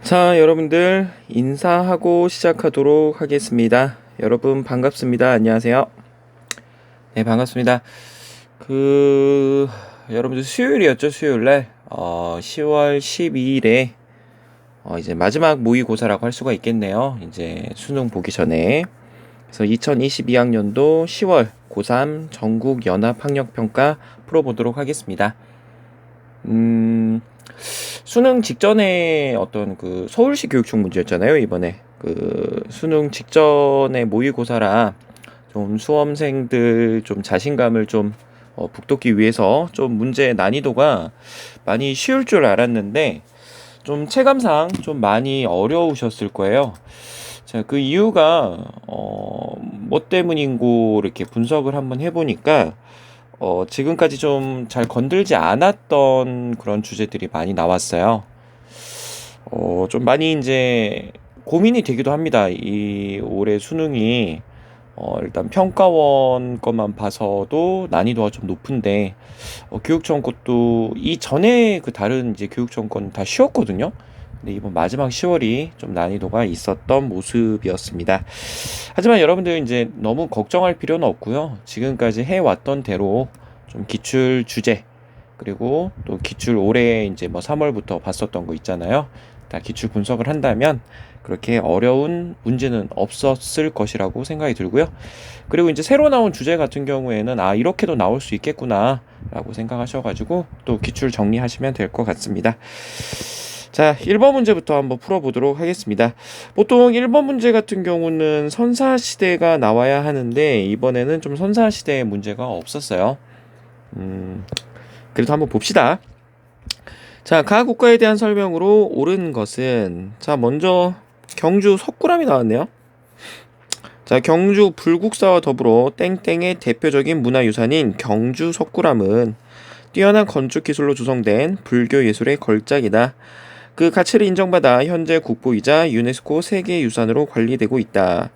자, 여러분들 인사하고 시작하도록 하겠습니다. 여러분 반갑습니다. 안녕하세요. 네, 반갑습니다. 여러분들 수요일이었죠, 수요일날 10월 12일에 이제 마지막 모의고사라고 할 수가 있겠네요. 이제 수능 보기 전에. 그래서 2022학년도 10월 고3 전국 연합학력평가 풀어보도록 하겠습니다. 수능 직전에 어떤 서울시 교육청 문제였잖아요, 이번에. 수능 직전에 모의고사라 좀 수험생들 좀 자신감을 좀 북돋기 위해서 좀 문제 난이도가 많이 쉬울 줄 알았는데 좀 체감상 좀 많이 어려우셨을 거예요. 자, 그 이유가 뭐 때문인고 이렇게 분석을 한번 해보니까 지금까지 좀 잘 건들지 않았던 그런 주제들이 많이 나왔어요. 좀 많이 이제 고민이 되기도 합니다. 이 올해 수능이 일단 평가원 것만 봐서도 난이도가 좀 높은데 교육청 것도 이전에 다른 이제 교육청 건 다 쉬웠거든요. 근데 이번 마지막 10월이 좀 난이도가 있었던 모습이었습니다. 하지만 여러분들 이제 너무 걱정할 필요는 없고요. 지금까지 해왔던 대로 좀 기출 주제 그리고 또 기출 올해 이제 뭐 3월부터 봤었던 거 있잖아요. 다 기출 분석을 한다면 그렇게 어려운 문제는 없었을 것이라고 생각이 들고요. 그리고 이제 새로 나온 주제 같은 경우에는 이렇게도 나올 수 있겠구나 라고 생각하셔가지고 또 기출 정리하시면 될 것 같습니다. 자, 1번 문제부터 한번 풀어보도록 하겠습니다. 보통 1번 문제 같은 경우는 선사시대가 나와야 하는데 이번에는 좀 선사시대의 문제가 없었어요. 그래도 한번 봅시다. 자, 각 국가에 대한 설명으로 옳은 것은 먼저 경주 석굴암이 나왔네요. 자, 경주 불국사와 더불어 땡땡의 대표적인 문화유산인 경주 석굴암은 뛰어난 건축 기술로 조성된 불교 예술의 걸작이다. 그 가치를 인정받아 현재 국보이자 유네스코 세계유산으로 관리되고 있다.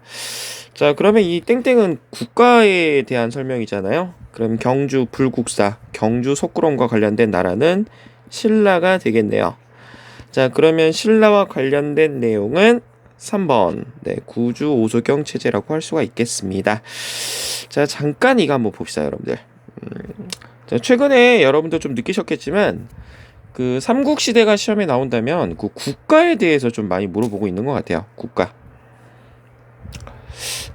자, 그러면 이 땡땡은 국가에 대한 설명이잖아요. 그럼 경주 불국사, 경주 석굴암과 관련된 나라는 신라가 되겠네요. 자, 그러면 신라와 관련된 내용은 3번 구주 오소경 체제라고 할 수가 있겠습니다. 자, 잠깐 이거 한번 봅시다, 여러분들. 자, 최근에 여러분들 좀 느끼셨겠지만 삼국시대가 시험에 나온다면 국가에 대해서 좀 많이 물어보고 있는 것 같아요. 국가.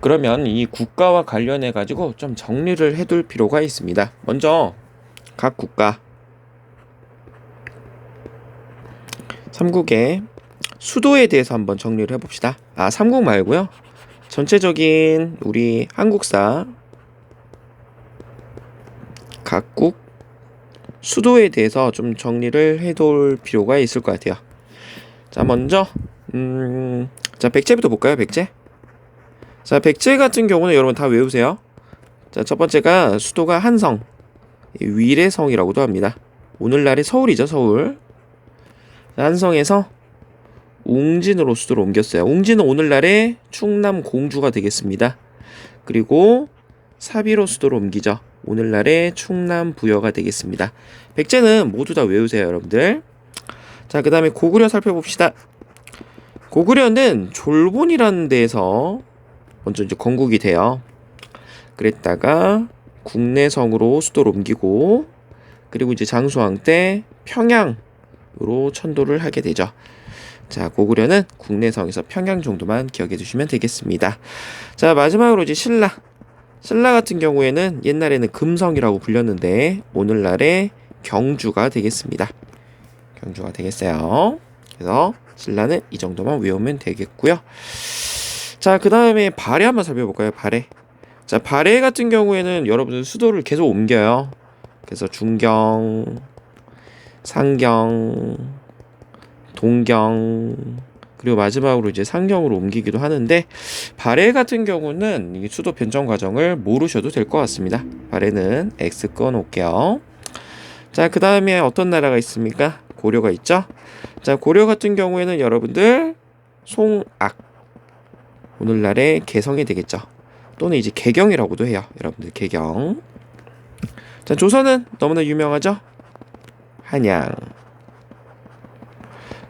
그러면 이 국가와 관련해 가지고 좀 정리를 해둘 필요가 있습니다. 먼저 각 국가 삼국의 수도에 대해서 한번 정리를 해봅시다. 삼국 말고요. 전체적인 우리 한국사 각국 수도에 대해서 좀 정리를 해둘 필요가 있을 것 같아요. 자, 먼저 자, 백제부터 볼까요? 백제. 자, 백제 같은 경우는 여러분 다 외우세요. 자, 첫 번째가 수도가 한성, 위례성이라고도 합니다. 오늘날의 서울이죠, 서울. 한성에서 웅진으로 수도를 옮겼어요. 웅진은 오늘날의 충남 공주가 되겠습니다. 그리고 사비로 수도를 옮기죠. 오늘날의 충남 부여가 되겠습니다. 백제는 모두 다 외우세요, 여러분들. 자, 그 다음에 고구려 살펴봅시다. 고구려는 졸본이라는 데에서 먼저 이제 건국이 돼요. 그랬다가 국내성으로 수도를 옮기고 그리고 이제 장수왕 때 평양으로 천도를 하게 되죠. 자, 고구려는 국내성에서 평양 정도만 기억해 두시면 되겠습니다. 자, 마지막으로 이제 신라. 신라 같은 경우에는 옛날에는 금성이라고 불렸는데 오늘날의 경주가 되겠습니다. 경주가 되겠어요. 그래서 신라는 이 정도만 외우면 되겠고요. 자, 그 다음에 발해 한번 살펴볼까요? 발해. 자, 발해 같은 경우에는 여러분들 수도를 계속 옮겨요. 그래서 중경, 상경, 동경, 그리고 마지막으로 이제 상경으로 옮기기도 하는데 발해 같은 경우는 이 수도 변경 과정을 모르셔도 될 것 같습니다. 발해는 X 꺼놓을게요. 자, 그 다음에 어떤 나라가 있습니까? 고려가 있죠. 자, 고려 같은 경우에는 여러분들 송악, 오늘날의 개성이 되겠죠. 또는 이제 개경이라고도 해요. 여러분들 개경. 자, 조선은 너무나 유명하죠. 한양.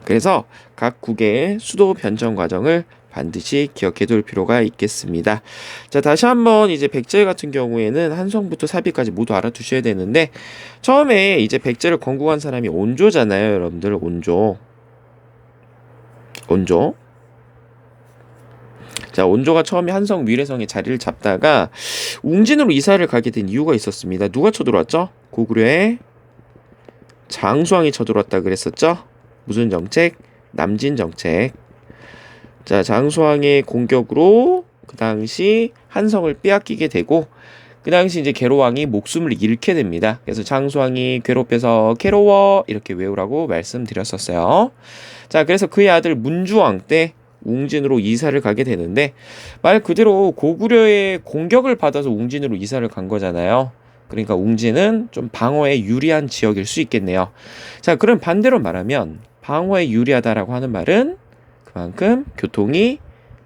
그래서 각 국의 수도 변정 과정을 반드시 기억해 둘 필요가 있겠습니다. 자, 다시 한번 이제 백제 같은 경우에는 한성부터 사비까지 모두 알아두셔야 되는데, 처음에 이제 백제를 건국한 사람이 온조잖아요, 여러분들. 온조. 자, 온조가 처음에 한성 위례성에 자리를 잡다가 웅진으로 이사를 가게 된 이유가 있었습니다. 누가 쳐들어왔죠? 고구려의 장수왕이 쳐들어왔다 그랬었죠? 무슨 정책? 남진 정책. 자, 장수왕의 공격으로 그 당시 한성을 빼앗기게 되고, 그 당시 이제 계로왕이 목숨을 잃게 됩니다. 그래서 장수왕이 괴롭혀서 괴로워 이렇게 외우라고 말씀드렸었어요. 자, 그래서 그의 아들 문주왕 때 웅진으로 이사를 가게 되는데, 말 그대로 고구려의 공격을 받아서 웅진으로 이사를 간 거잖아요. 그러니까 웅진은 좀 방어에 유리한 지역일 수 있겠네요. 자, 그럼 반대로 말하면 방어에 유리하다라고 하는 말은 그만큼 교통이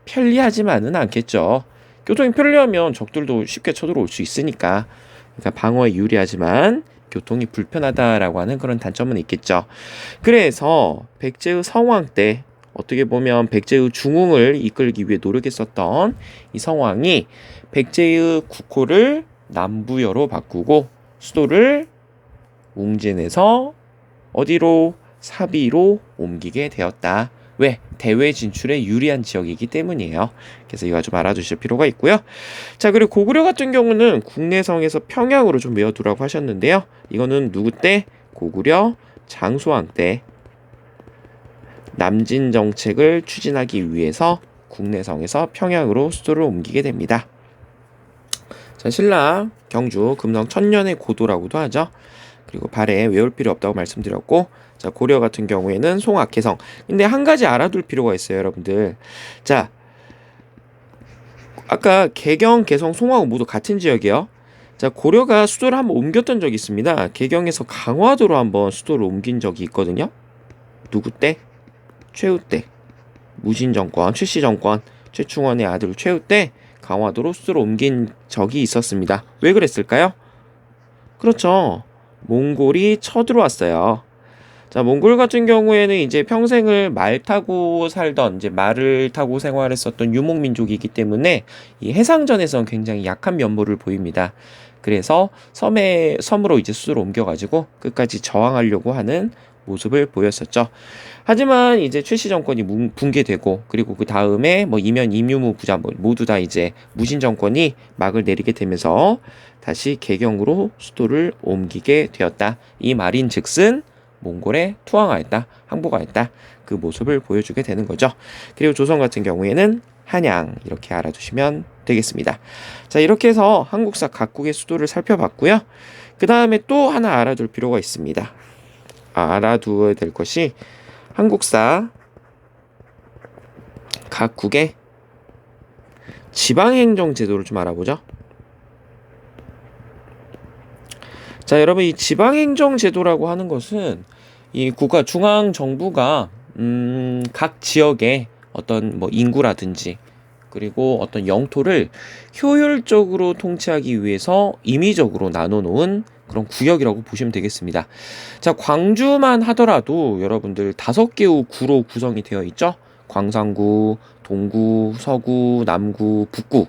편리하지만은 않겠죠. 교통이 편리하면 적들도 쉽게 쳐들어올 수 있으니까. 그러니까 방어에 유리하지만 교통이 불편하다라고 하는 그런 단점은 있겠죠. 그래서 백제의 성왕 때 어떻게 보면 백제의 중흥을 이끌기 위해 노력했었던 이 성왕이 백제의 국호를 남부여로 바꾸고 수도를 웅진에서 어디로? 사비로 옮기게 되었다. 왜? 대외 진출에 유리한 지역이기 때문이에요. 그래서 이거 좀 알아두실 필요가 있고요. 자, 그리고 고구려 같은 경우는 국내성에서 평양으로 좀 외워두라고 하셨는데요. 이거는 누구 때? 고구려 장수왕 때 남진 정책을 추진하기 위해서 국내성에서 평양으로 수도를 옮기게 됩니다. 자, 신라, 경주, 금성 천년의 고도라고도 하죠. 그리고 발에 외울 필요 없다고 말씀드렸고, 자, 고려 같은 경우에는 송악해성. 근데 한 가지 알아둘 필요가 있어요, 여러분들. 자, 아까 개경, 개성, 송화가 모두 같은 지역이에요. 자, 고려가 수도를 한번 옮겼던 적이 있습니다. 개경에서 강화도로 한번 수도를 옮긴 적이 있거든요. 누구 때? 최후 때. 무신정권, 최씨정권, 최충원의 아들 최후 때 강화도로 수도를 옮긴 적이 있었습니다. 왜 그랬을까요? 그렇죠. 몽골이 쳐들어왔어요. 자, 몽골 같은 경우에는 이제 평생을 말 타고 살던, 이제 말을 타고 생활했었던 유목민족이기 때문에 이 해상전에선 굉장히 약한 면모를 보입니다. 그래서 섬으로 이제 수도를 옮겨가지고 끝까지 저항하려고 하는 모습을 보였었죠. 하지만 이제 최씨 정권이 붕괴되고, 그리고 그 다음에 뭐 이면 임유무 부자 모두 다 이제 무신 정권이 막을 내리게 되면서 다시 개경으로 수도를 옮기게 되었다. 이 말인즉슨 몽골에 투항하였다, 항복하였다, 그 모습을 보여주게 되는 거죠. 그리고 조선 같은 경우에는 한양, 이렇게 알아두시면 되겠습니다. 자, 이렇게 해서 한국사 각국의 수도를 살펴봤고요. 그 다음에 또 하나 알아둘 필요가 있습니다. 알아두어야 될 것이 한국사 각국의 지방행정 제도를 좀 알아보죠. 자, 여러분, 이 지방행정 제도라고 하는 것은 이 국가 중앙 정부가 각 지역의 어떤 뭐 인구라든지 그리고 어떤 영토를 효율적으로 통치하기 위해서 임의적으로 나눠 놓은 그런 구역이라고 보시면 되겠습니다. 자, 광주만 하더라도 여러분들 5개의 구로 구성이 되어 있죠. 광산구, 동구, 서구, 남구, 북구.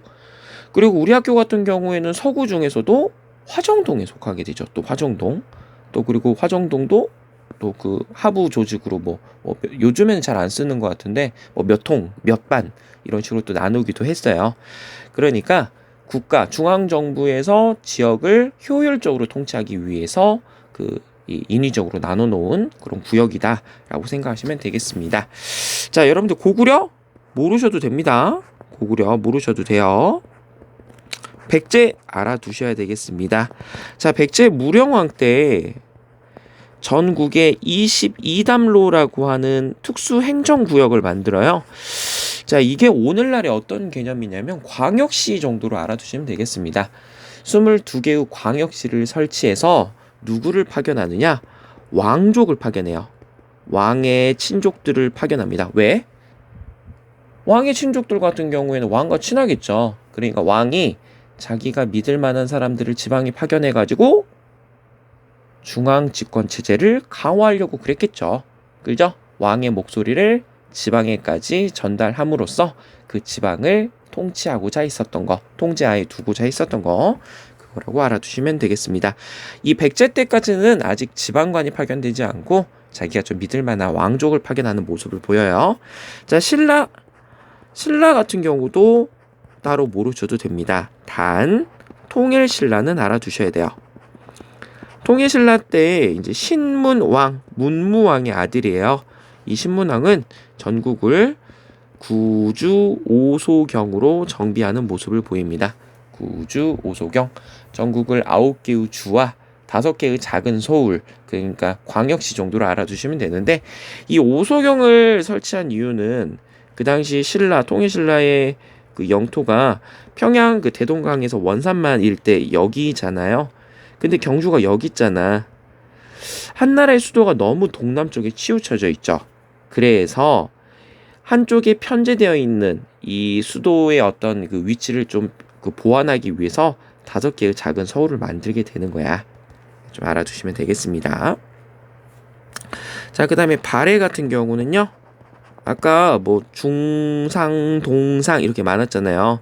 그리고 우리 학교 같은 경우에는 서구 중에서도 화정동에 속하게 되죠. 또 화정동. 또 그리고 화정동도 또 그 하부 조직으로 뭐 요즘에는 잘 안 쓰는 것 같은데 뭐 몇 통, 몇 반 이런 식으로 또 나누기도 했어요. 그러니까 국가 중앙정부에서 지역을 효율적으로 통치하기 위해서 인위적으로 나눠 놓은 그런 구역이다라고 생각하시면 되겠습니다. 자, 여러분들 고구려 모르셔도 됩니다. 고구려 모르셔도 돼요. 백제 알아두셔야 되겠습니다. 자, 백제 무령왕 때 전국에 22담로라고 하는 특수 행정구역을 만들어요. 자, 이게 오늘날의 어떤 개념이냐면 광역시 정도로 알아두시면 되겠습니다. 22개의 광역시를 설치해서 누구를 파견하느냐? 왕족을 파견해요. 왕의 친족들을 파견합니다. 왜? 왕의 친족들 같은 경우에는 왕과 친하겠죠. 그러니까 왕이 자기가 믿을 만한 사람들을 지방에 파견해가지고 중앙 집권 체제를 강화하려고 그랬겠죠. 그죠? 왕의 목소리를 지방에까지 전달함으로써 그 지방을 통치하고자 있었던 거, 통제하에 두고자 있었던 거, 그거라고 알아두시면 되겠습니다. 이 백제 때까지는 아직 지방관이 파견되지 않고 자기가 좀 믿을 만한 왕족을 파견하는 모습을 보여요. 자, 신라 같은 경우도 따로 모르셔도 됩니다. 단 통일신라는 알아두셔야 돼요. 통일신라 때 이제 신문왕, 문무왕의 아들이에요. 이 신문왕은 전국을 구주 오소경으로 정비하는 모습을 보입니다. 구주 오소경, 전국을 9개의 주와 5개의 작은 소울, 그러니까 광역시 정도로 알아두시면 되는데, 이 오소경을 설치한 이유는 그 당시 통일신라의 그 영토가 평양 그 대동강에서 원산만 일대 여기잖아요. 근데 경주가 여기 있잖아. 한나라의 수도가 너무 동남쪽에 치우쳐져 있죠. 그래서 한쪽에 편제되어 있는 이 수도의 어떤 그 위치를 좀 그 보완하기 위해서 5개의 작은 서울을 만들게 되는 거야. 좀 알아두시면 되겠습니다. 자, 그 다음에 발해 같은 경우는요. 아까 뭐 중상, 동상 이렇게 많았잖아요.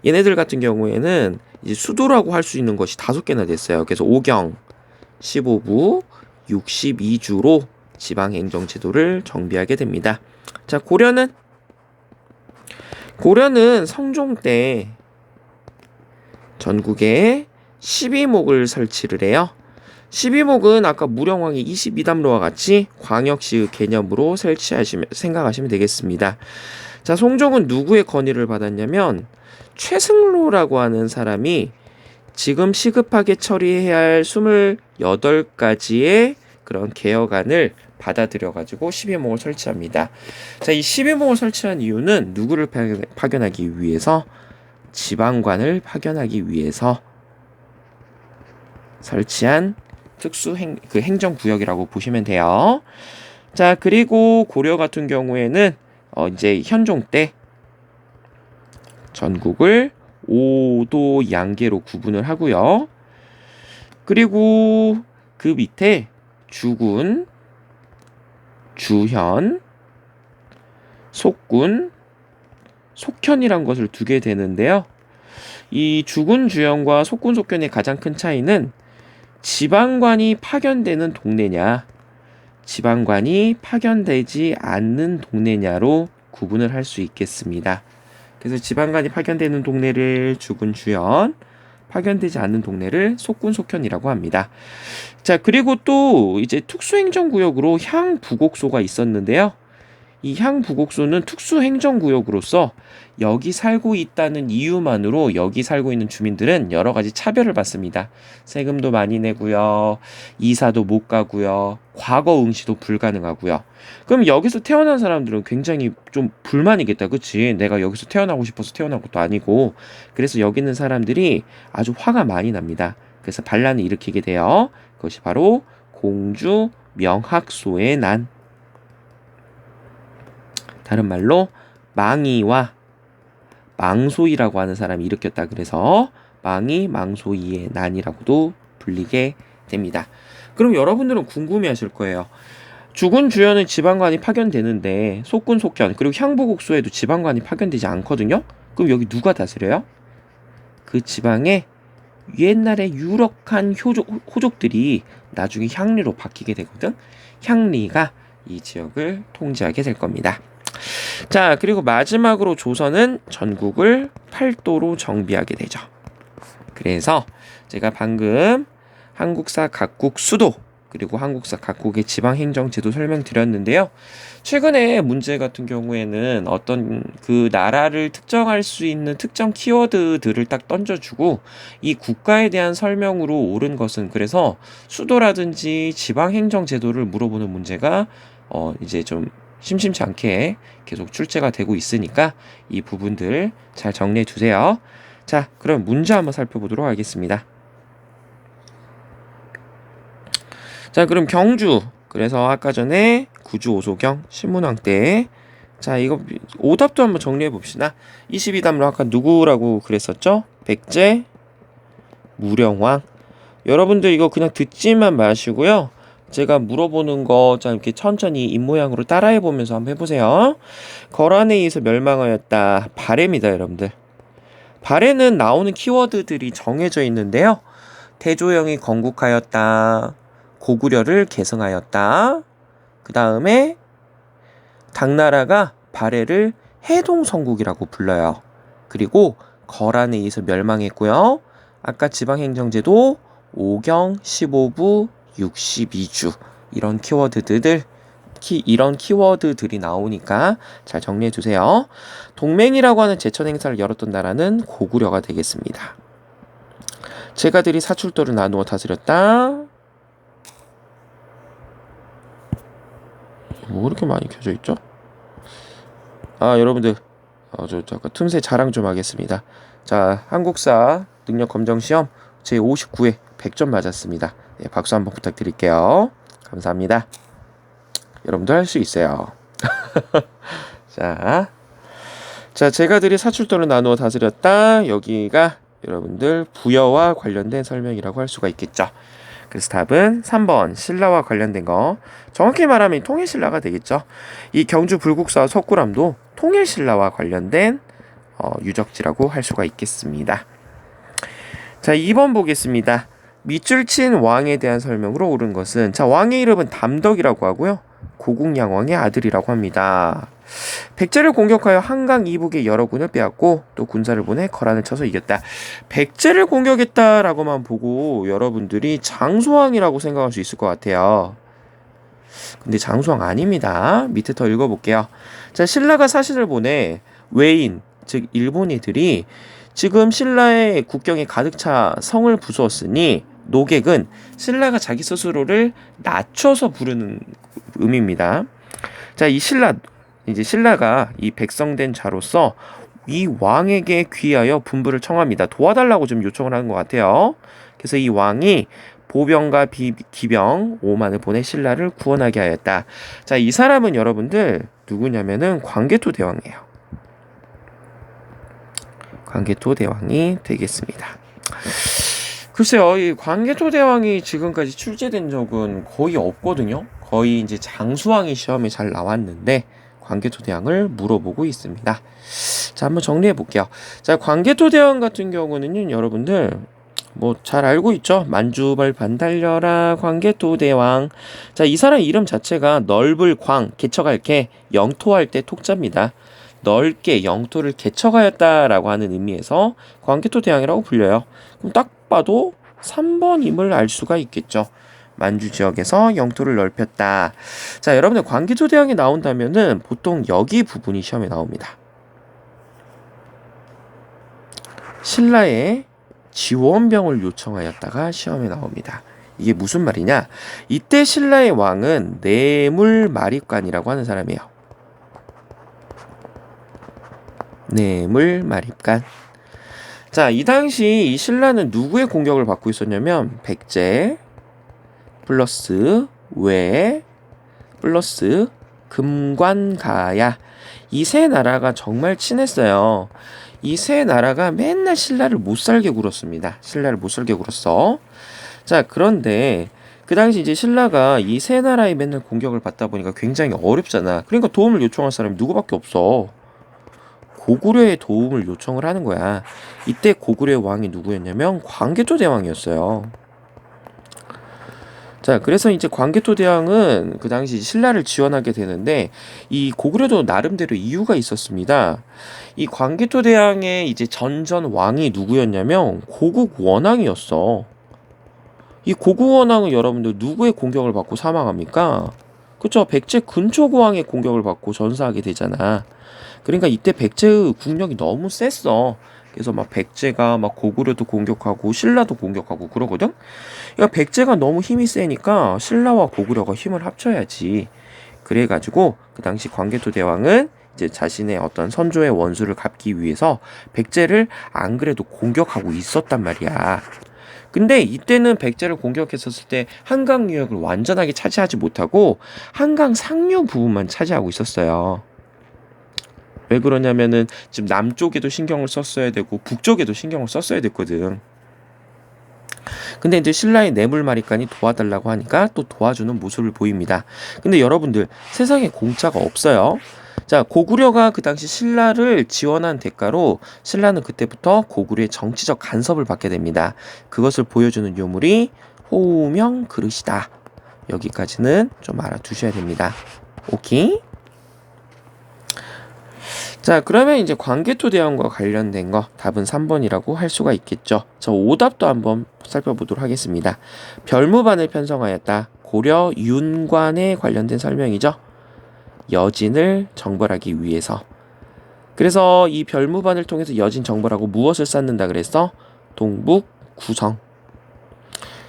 얘네들 같은 경우에는 이제 수도라고 할 수 있는 것이 5개나 됐어요. 그래서 5경, 15부, 62주로 지방행정제도를 정비하게 됩니다. 자, 고려는 성종 때 전국에 12목을 설치를 해요. 12목은 아까 무령왕의 22담로와 같이 광역시의 개념으로 생각하시면 되겠습니다. 자, 송종은 누구의 건의를 받았냐면 최승로라고 하는 사람이 지금 시급하게 처리해야 할 28가지의 그런 개혁안을 받아들여가지고 12목을 설치합니다. 자, 이 12목을 설치한 이유는 누구를 파견하기 위해서? 지방관을 파견하기 위해서 설치한 행정구역이라고 보시면 돼요. 자, 그리고 고려 같은 경우에는 이제 현종 때 전국을 5도 양계로 구분을 하고요. 그리고 그 밑에 주군, 주현, 속군, 속현이란 것을 두게 되는데요. 이 주군, 주현과 속군, 속현의 가장 큰 차이는 지방관이 파견되는 동네냐, 지방관이 파견되지 않는 동네냐로 구분을 할 수 있겠습니다. 그래서 지방관이 파견되는 동네를 주군, 주현, 파견되지 않는 동네를 속군, 속현이라고 합니다. 자, 그리고 또 이제 특수행정구역으로 향부곡소가 있었는데요. 이 향부곡소는 특수행정구역으로서 여기 살고 있다는 이유만으로 여기 살고 있는 주민들은 여러 가지 차별을 받습니다. 세금도 많이 내고요. 이사도 못 가고요. 과거 응시도 불가능하고요. 그럼 여기서 태어난 사람들은 굉장히 좀 불만이겠다. 그치? 내가 여기서 태어나고 싶어서 태어난 것도 아니고. 그래서 여기 있는 사람들이 아주 화가 많이 납니다. 그래서 반란을 일으키게 돼요. 그것이 바로 공주 명학소의 난. 다른 말로 망이와 망소이라고 하는 사람이 일으켰다. 그래서 망이 망소이의 난이라고도 불리게 됩니다. 그럼 여러분들은 궁금해하실 거예요. 주군, 주현은 지방관이 파견되는데 속군, 속현 그리고 향부곡소에도 지방관이 파견되지 않거든요. 그럼 여기 누가 다스려요? 그 지방에 옛날에 유력한 호족들이 나중에 향리로 바뀌게 되거든. 향리가 이 지역을 통제하게 될 겁니다. 자, 그리고 마지막으로 조선은 전국을 8도로 정비하게 되죠. 그래서 제가 방금 한국사 각국 수도 그리고 한국사 각국의 지방행정제도 설명드렸는데요. 최근에 문제 같은 경우에는 어떤 그 나라를 특정할 수 있는 특정 키워드들을 딱 던져주고 이 국가에 대한 설명으로 옳은 것은 그래서 수도라든지 지방행정제도를 물어보는 문제가 이제 좀 심심치 않게 계속 출제가 되고 있으니까 이 부분들 잘 정리해 두세요. 자, 그럼 문제 한번 살펴보도록 하겠습니다. 자, 그럼 경주. 그래서 아까 전에 구주 오소경 신문왕 때. 자, 이거 오답도 한번 정리해 봅시다. 22담로 아까 누구라고 그랬었죠? 백제 무령왕. 여러분들 이거 그냥 듣지만 마시고요. 제가 물어보는 거 자 이렇게 천천히 입모양으로 따라해 보면서 한번 해보세요. 거란에 의해서 멸망하였다. 발해입니다, 여러분들. 발해는 나오는 키워드들이 정해져 있는데요. 태조영이 건국하였다. 고구려를 계승하였다. 그 다음에 당나라가 발해를 해동성국이라고 불러요. 그리고 거란에 의해서 멸망했고요. 아까 지방행정제도 5경 15부 62주 이런 키워드들이 나오니까 잘 정리해 두세요. 동맹이라고 하는 제천 행사를 열었던 나라는 고구려가 되겠습니다. 제가들이 사출도를 나누어 다스렸다. 뭐 이렇게 많이 켜져 있죠? 여러분들 저 잠깐 틈새 자랑 좀 하겠습니다. 자, 한국사 능력 검정 시험 제 59회 100점 맞았습니다. 네, 박수 한번 부탁드릴게요. 감사합니다. 여러분도 할 수 있어요. 자, 제가들이 사출도를 나누어 다스렸다. 여기가 여러분들 부여와 관련된 설명이라고 할 수가 있겠죠. 그래서 답은 3번 신라와 관련된 거. 정확히 말하면 통일신라가 되겠죠. 이 경주 불국사와 석굴암도 통일신라와 관련된 유적지라고 할 수가 있겠습니다. 자, 2번 보겠습니다. 밑줄 친 왕에 대한 설명으로 옳은 것은, 자, 왕의 이름은 담덕이라고 하고요. 고국양왕의 아들이라고 합니다. 백제를 공격하여 한강 이북의 여러 군을 빼앗고 또 군사를 보내 거란을 쳐서 이겼다. 백제를 공격했다라고만 보고 여러분들이 장수왕이라고 생각할 수 있을 것 같아요. 근데 장수왕 아닙니다. 밑에 더 읽어볼게요. 자, 신라가 사신을 보내 외인, 즉 일본인들이 지금 신라의 국경에 가득 차 성을 부수었으니 노객은 신라가 자기 스스로를 낮춰서 부르는 의미입니다. 자, 이제 신라가 이 백성된 자로서 이 왕에게 귀하여 분부를 청합니다. 도와달라고 좀 요청을 하는 것 같아요. 그래서 이 왕이 보병과 기병 5만을 보내 신라를 구원하게 하였다. 자, 이 사람은 여러분들 누구냐면은 광개토 대왕이에요. 광개토 대왕이 되겠습니다. 글쎄요, 이 광개토 대왕이 지금까지 출제된 적은 거의 없거든요. 거의 이제 장수왕이 시험에 잘 나왔는데 광개토 대왕을 물어보고 있습니다. 자, 한번 정리해 볼게요. 자, 광개토 대왕 같은 경우는요, 여러분들 뭐 잘 알고 있죠? 만주벌 반달려라 광개토 대왕. 자, 이 사람 이름 자체가 넓을 광, 개척할 개, 영토할 때 토자입니다. 넓게 영토를 개척하였다라고 하는 의미에서 광개토 대왕이라고 불려요. 그럼 딱 봐도 3번임을 알 수가 있겠죠. 만주 지역에서 영토를 넓혔다. 자, 여러분들 광개토 대왕이 나온다면은 보통 여기 부분이 시험에 나옵니다. 신라의 지원병을 요청하였다가 시험에 나옵니다. 이게 무슨 말이냐? 이때 신라의 왕은 뇌물마립관이라고 하는 사람이에요. 뇌물마립관. 자, 이 당시 이 신라는 누구의 공격을 받고 있었냐면 백제 플러스 외 플러스 금관가야, 이 세 나라가 정말 친했어요. 이 세 나라가 맨날 신라를 못살게 굴었습니다. 신라를 못살게 굴었어. 자, 그런데 그 당시 이제 신라가 이 세 나라의 맨날 공격을 받다 보니까 굉장히 어렵잖아. 그러니까 도움을 요청할 사람이 누구밖에 없어. 고구려의 도움을 요청을 하는 거야. 이때 고구려의 왕이 누구였냐면 광개토 대왕이었어요. 자, 그래서 이제 광개토 대왕은 그 당시 신라를 지원하게 되는데 이 고구려도 나름대로 이유가 있었습니다. 이 광개토 대왕의 이제 전전 왕이 누구였냐면 고국 원왕이었어. 이 고국 원왕은 여러분들 누구의 공격을 받고 사망합니까? 그쵸? 백제 근초고왕의 공격을 받고 전사하게 되잖아. 그러니까 이때 백제의 국력이 너무 셌어. 그래서 막 백제가 막 고구려도 공격하고 신라도 공격하고 그러거든. 그러니까 백제가 너무 힘이 세니까 신라와 고구려가 힘을 합쳐야지. 그래가지고 그 당시 광개토 대왕은 이제 자신의 어떤 선조의 원수를 갚기 위해서 백제를 안 그래도 공격하고 있었단 말이야. 근데 이때는 백제를 공격했었을 때 한강 유역을 완전하게 차지하지 못하고 한강 상류 부분만 차지하고 있었어요. 왜 그러냐면은 지금 남쪽에도 신경을 썼어야 되고 북쪽에도 신경을 썼어야 됐거든. 근데 이제 신라의 뇌물마리간이 도와달라고 하니까 또 도와주는 모습을 보입니다. 근데 여러분들 세상에 공짜가 없어요. 자, 고구려가 그 당시 신라를 지원한 대가로 신라는 그때부터 고구려의 정치적 간섭을 받게 됩니다. 그것을 보여주는 유물이 호우명 그릇이다. 여기까지는 좀 알아두셔야 됩니다. 오케이? 자, 그러면 이제 광개토대왕과 관련된 거 답은 3번이라고 할 수가 있겠죠. 저 오답도 한번 살펴보도록 하겠습니다. 별무반을 편성하였다. 고려 윤관에 관련된 설명이죠. 여진을 정벌하기 위해서. 그래서 이 별무반을 통해서 여진 정벌하고 무엇을 쌓는다 그래서 동북 구성.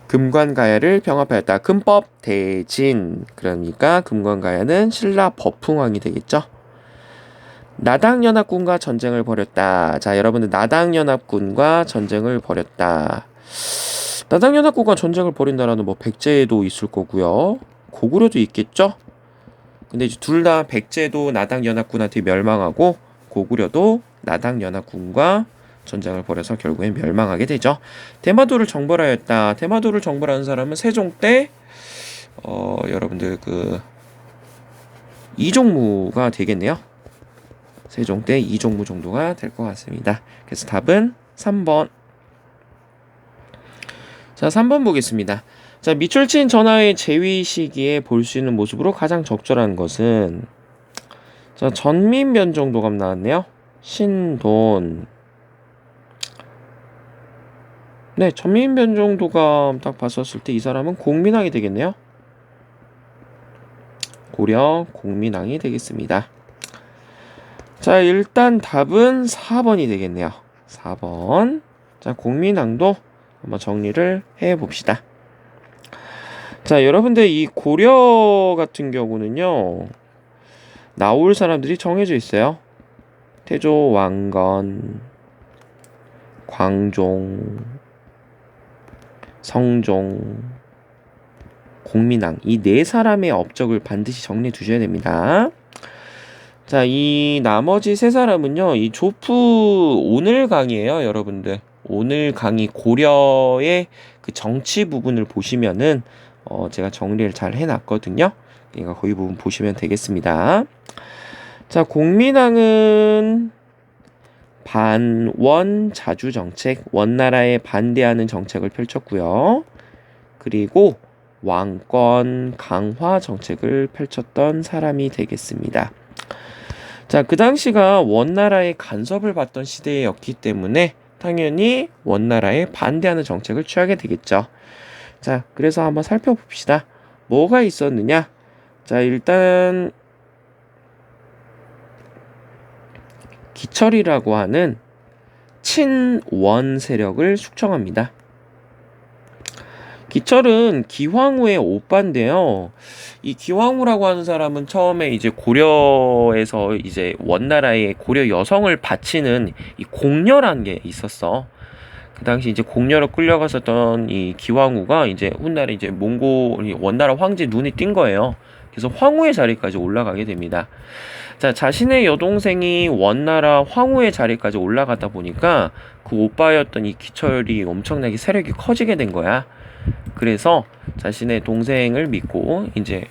금관가야를 병합하였다. 금법 대진. 그러니까 금관가야는 신라 법흥왕이 되겠죠. 나당연합군과 전쟁을 벌였다. 자, 여러분들 나당연합군과 전쟁을 벌였다. 나당연합군과 전쟁을 벌인다라는 뭐 백제도 있을 거고요. 고구려도 있겠죠. 근데 이제 둘 다 백제도 나당연합군한테 멸망하고 고구려도 나당연합군과 전쟁을 벌여서 결국엔 멸망하게 되죠. 대마도를 정벌하였다. 대마도를 정벌하는 사람은 세종 때 여러분들 그 이종무가 되겠네요. 세종 때 이종무 정도가 될 것 같습니다. 그래서 답은 3번. 자, 3번 보겠습니다. 자, 미출친 전하의 재위 시기에 볼 수 있는 모습으로 가장 적절한 것은 자, 전민변종도감 나왔네요. 신돈. 네, 전민변종도감 딱 봤었을 때 이 사람은 공민왕이 되겠네요. 고려 공민왕이 되겠습니다. 자, 일단 답은 4번이 되겠네요. 4번. 자, 공민왕도 한번 정리를 해봅시다. 자, 여러분들 이 고려 같은 경우는요, 나올 사람들이 정해져 있어요. 태조, 왕건, 광종, 성종, 공민왕. 이 네 사람의 업적을 반드시 정리해 두셔야 됩니다. 자, 이 나머지 세 사람은요, 이 조프 오늘 강이에요, 여러분들. 오늘 강의 고려의 그 정치 부분을 보시면은, 제가 정리를 잘 해놨거든요. 그러니까 거기 부분 보시면 되겠습니다. 자, 공민왕은 반원 자주 정책, 원나라에 반대하는 정책을 펼쳤고요. 그리고 왕권 강화 정책을 펼쳤던 사람이 되겠습니다. 자, 그 당시가 원나라의 간섭을 받던 시대였기 때문에 당연히 원나라에 반대하는 정책을 취하게 되겠죠. 자, 그래서 한번 살펴봅시다. 뭐가 있었느냐? 자, 일단 기철이라고 하는 친원 세력을 숙청합니다. 기철은 기황후의 오빠인데요. 이 기황후라고 하는 사람은 처음에 이제 고려에서 이제 원나라의 고려 여성을 바치는 이 공녀라는 게 있었어. 그 당시 이제 공녀로 끌려갔었던 이 기황후가 이제 훗날에 이제 원나라 황제 눈이 띈 거예요. 그래서 황후의 자리까지 올라가게 됩니다. 자, 자신의 여동생이 원나라 황후의 자리까지 올라가다 보니까 그 오빠였던 이 기철이 엄청나게 세력이 커지게 된 거야. 그래서 자신의 동생을 믿고 이제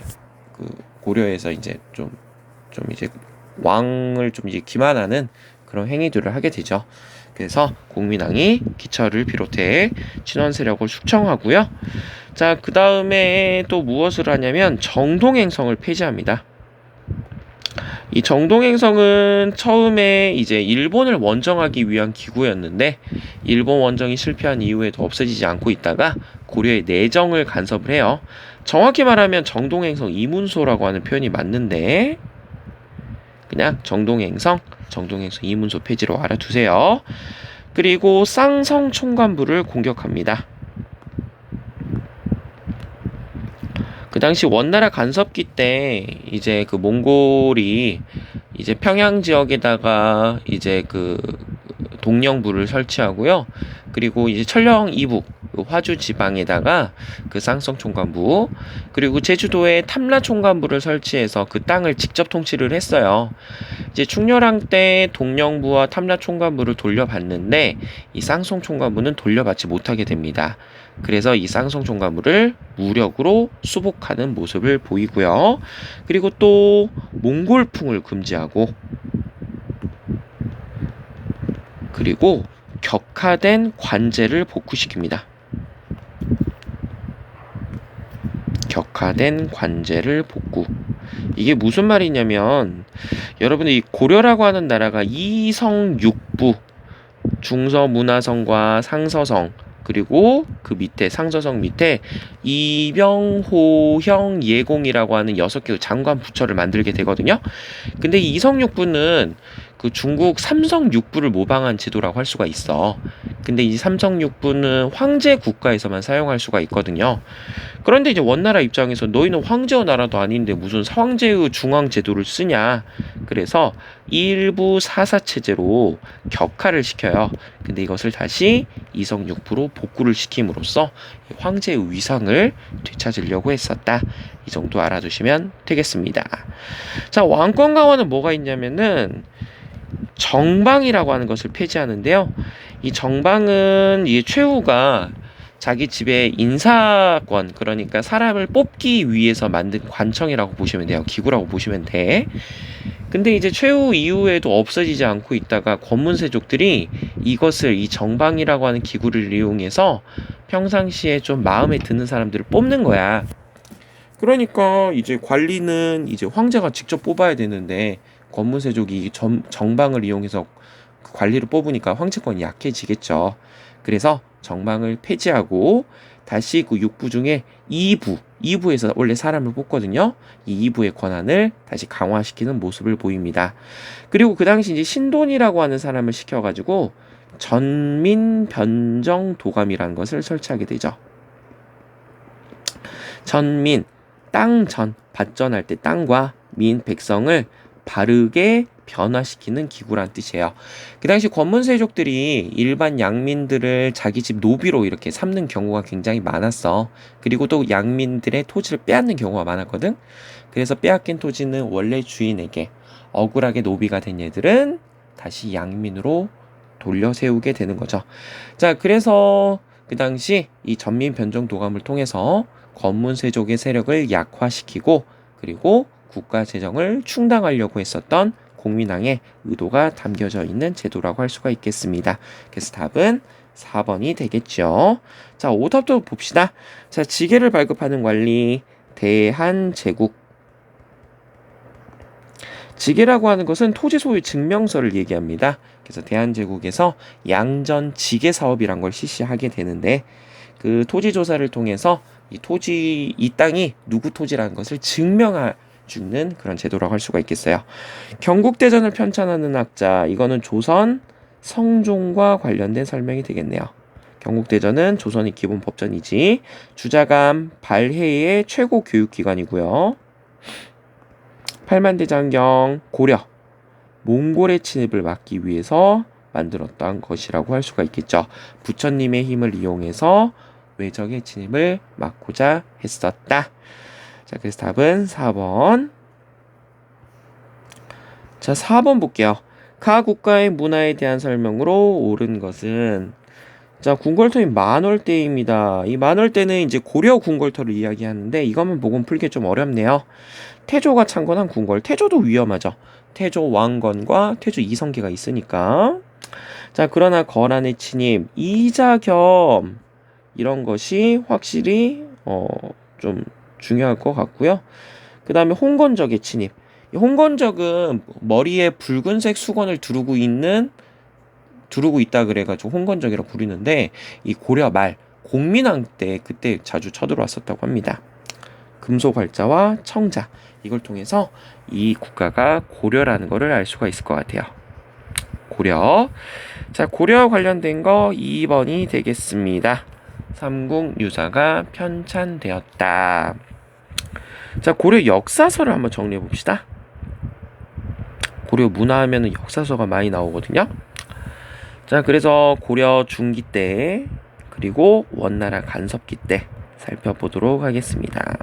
그 고려에서 이제 좀 이제 왕을 좀 이제 기만하는 그런 행위들을 하게 되죠. 그래서 공민왕이 기철을 비롯해 친원 세력을 숙청하고요. 자, 그 다음에 또 무엇을 하냐면 정동행성을 폐지합니다. 이 정동행성은 처음에 이제 일본을 원정하기 위한 기구였는데 일본 원정이 실패한 이후에도 없어지지 않고 있다가 고려의 내정을 간섭을 해요. 정확히 말하면 정동행성 이문소라고 하는 표현이 맞는데 그냥 정동행성 이문소 폐지로 알아두세요. 그리고 쌍성 총관부를 공격합니다. 그 당시 원나라 간섭기 때 이제 그 몽골이 이제 평양 지역에다가 이제 그 동령부를 설치하고요. 그리고 이제 철령 이북 화주 지방에다가 그 쌍성 총관부 그리고 제주도에 탐라 총관부를 설치해서 그 땅을 직접 통치를 했어요. 이제 충렬왕 때 동령부와 탐라 총관부를 돌려받는데 이 쌍성 총관부는 돌려받지 못하게 됩니다. 그래서 이 쌍성종가물을 무력으로 수복하는 모습을 보이고요. 그리고 또 몽골풍을 금지하고, 그리고 격화된 관제를 복구시킵니다. 격화된 관제를 복구. 이게 무슨 말이냐면, 여러분들 이 고려라고 하는 나라가 이성육부, 중서문화성과 상서성, 그리고 그 밑에 상서성 밑에 이병호형 예공이라고 하는 6개의 장관 부처를 만들게 되거든요. 근데 이 이성육부는 그 중국 삼성육부를 모방한 제도라고 할 수가 있어. 근데 이 삼성육부는 황제 국가에서만 사용할 수가 있거든요. 그런데 이제 원나라 입장에서 너희는 황제의 나라도 아닌데 무슨 황제의 중앙 제도를 쓰냐. 그래서 일부 사사 체제로 격화를 시켜요. 근데 이것을 다시 이성육부로 복구를 시킴으로써 황제의 위상을 되찾으려고 했었다. 이 정도 알아두시면 되겠습니다. 자, 왕권 강화는 뭐가 있냐면은 정방이라고 하는 것을 폐지하는데요. 이 정방은 이 최후가 자기 집의 인사권, 그러니까 사람을 뽑기 위해서 만든 관청이라고 보시면 돼요. 기구라고 보시면 돼. 근데 이제 최후 이후에도 없어지지 않고 있다가 권문세족들이 이것을, 이 정방이라고 하는 기구를 이용해서 평상시에 좀 마음에 드는 사람들을 뽑는 거야. 그러니까 이제 관리는 이제 황제가 직접 뽑아야 되는데 권문세족이 정방을 이용해서 그 관리를 뽑으니까 황제권이 약해지겠죠. 그래서 정방을 폐지하고 다시 그 6부 중에 2부에서 원래 사람을 뽑거든요. 이 2부의 권한을 다시 강화시키는 모습을 보입니다. 그리고 그 당시 이제 신돈이라고 하는 사람을 시켜가지고 전민 변정 도감이라는 것을 설치하게 되죠. 전민, 밭전할 때 땅과 민, 백성을 바르게 변화시키는 기구란 뜻이에요. 그 당시 권문세족들이 일반 양민들을 자기 집 노비로 이렇게 삼는 경우가 굉장히 많았어. 그리고 또 양민들의 토지를 빼앗는 경우가 많았거든. 그래서 빼앗긴 토지는 원래 주인에게, 억울하게 노비가 된 얘들은 다시 양민으로 돌려 세우게 되는 거죠. 자, 그래서 그 당시 이 전민 변정 도감을 통해서 권문세족의 세력을 약화시키고, 그리고 국가 재정을 충당하려고 했었던 공민왕의 의도가 담겨져 있는 제도라고 할 수가 있겠습니다. 그래서 답은 4번이 되겠죠. 자, 오답도 봅시다. 자, 지게를 발급하는 관리, 대한제국. 지게라고 하는 것은 토지 소유 증명서를 얘기합니다. 그래서 대한제국에서 양전 지게 사업이란 걸 실시하게 되는데, 그 토지 조사를 통해서 이 땅이 누구 토지라는 것을 증명해주는 그런 제도라고 할 수가 있겠어요. 경국대전을 편찬하는 학자, 이거는 조선 성종과 관련된 설명이 되겠네요. 경국대전은 조선의 기본 법전이지, 주자감 발해의 최고 교육기관이고요. 팔만대장경, 고려, 몽골의 침입을 막기 위해서 만들었던 것이라고 할 수가 있겠죠. 부처님의 힘을 이용해서 외적의 침입을 막고자 했었다. 자, 그래서 답은 4번. 자, 4번 볼게요. 가 국가의 문화에 대한 설명으로 옳은 것은, 자, 궁궐터인 만월대입니다. 이 만월대는 이제 고려 궁궐터를 이야기하는데 이것만 보고 풀기 좀 어렵네요. 태조가 창건한 궁궐, 태조도 위험하죠. 태조 왕건과 태조 이성계가 있으니까. 자, 그러나 거란의 침입, 이자겸 이런 것이 확실히 좀 중요할 것 같고요. 그 다음에 홍건적의 침입. 홍건적은 머리에 붉은색 수건을 두르고 있다 그래가지고 홍건적이라고 부르는데, 이 고려 말 공민왕 때 그때 자주 쳐들어왔었다고 합니다. 금소괄자와 청자, 이걸 통해서 이 국가가 고려라는 거를 알 수가 있을 것 같아요. 고려. 자, 고려 관련된 거 2번이 되겠습니다. 삼국유사가 편찬되었다. 자, 고려 역사서를 한번 정리해 봅시다. 고려 문화 하면은 역사서가 많이 나오거든요. 자, 그래서 고려 중기 때, 그리고 원나라 간섭기 때 살펴보도록 하겠습니다.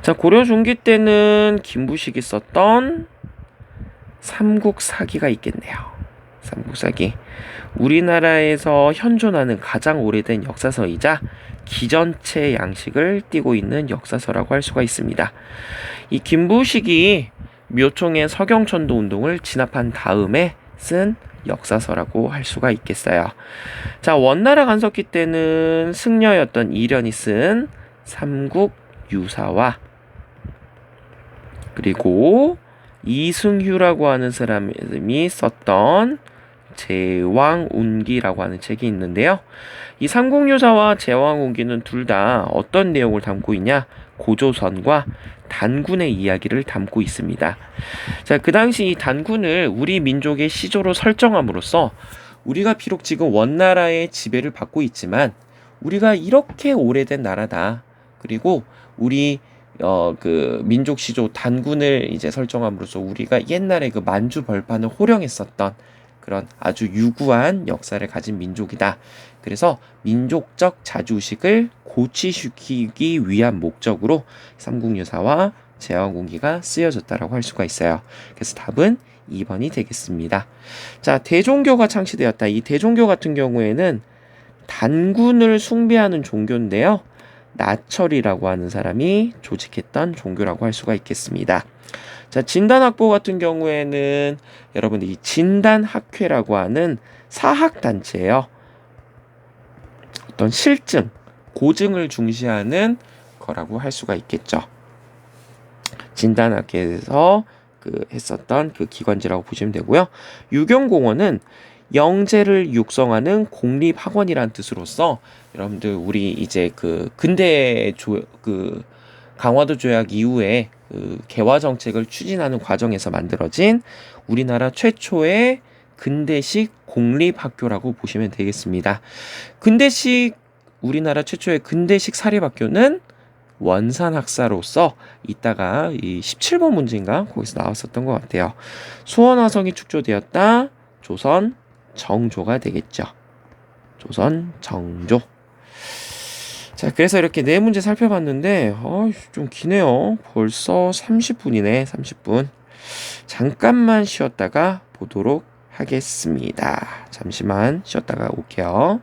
자, 고려 중기 때는 김부식이 썼던 삼국사기가 있겠네요. 삼국사기. 우리나라에서 현존하는 가장 오래된 역사서이자 기전체 양식을 띠고 있는 역사서라고 할 수가 있습니다. 이 김부식이 묘총의 서경천도 운동을 진압한 다음에 쓴 역사서라고 할 수가 있겠어요. 자, 원나라 간섭기 때는 승려였던 이련이 쓴 삼국유사와 그리고 이승휴라고 하는 사람이 썼던 제왕운기라고 하는 책이 있는데요. 이 삼국유사와 제왕운기는 둘 다 어떤 내용을 담고 있냐? 고조선과 단군의 이야기를 담고 있습니다. 자, 그 당시 이 단군을 우리 민족의 시조로 설정함으로써 우리가 비록 지금 원나라의 지배를 받고 있지만 우리가 이렇게 오래된 나라다. 그리고 우리 그 민족 시조 단군을 이제 설정함으로써 우리가 옛날에 그 만주 벌판을 호령했었던 그런 아주 유구한 역사를 가진 민족이다. 그래서 민족적 자주식을 고취시키기 위한 목적으로 삼국유사와 제왕운기가 쓰여졌다라고 할 수가 있어요. 그래서 답은 2번이 되겠습니다. 자, 대종교가 창시되었다. 이 대종교 같은 경우에는 단군을 숭배하는 종교인데요. 나철이라고 하는 사람이 조직했던 종교라고 할 수가 있겠습니다. 자, 진단학보 같은 경우에는 여러분들 이 진단학회라고 하는 사학단체예요. 어떤 실증, 고증을 중시하는 거라고 할 수가 있겠죠. 진단학회에서 했었던 그 기관지라고 보시면 되고요. 유경공원은 영재를 육성하는 공립학원이란 뜻으로서 여러분들 우리 이제 근대 강화도 조약 이후에 개화 정책을 추진하는 과정에서 만들어진 우리나라 최초의 근대식 공립학교라고 보시면 되겠습니다. 우리나라 최초의 근대식 사립학교는 원산학사로서 이따가 이 17번 문제인가 거기서 나왔었던 것 같아요. 수원화성이 축조되었다. 조선 정조가 되겠죠. 조선 정조. 자, 그래서 이렇게 네 문제 살펴봤는데 좀 기네요. 벌써 30분이네. 30분. 잠깐만 쉬었다가 보도록 하겠습니다. 잠시만 쉬었다가 올게요.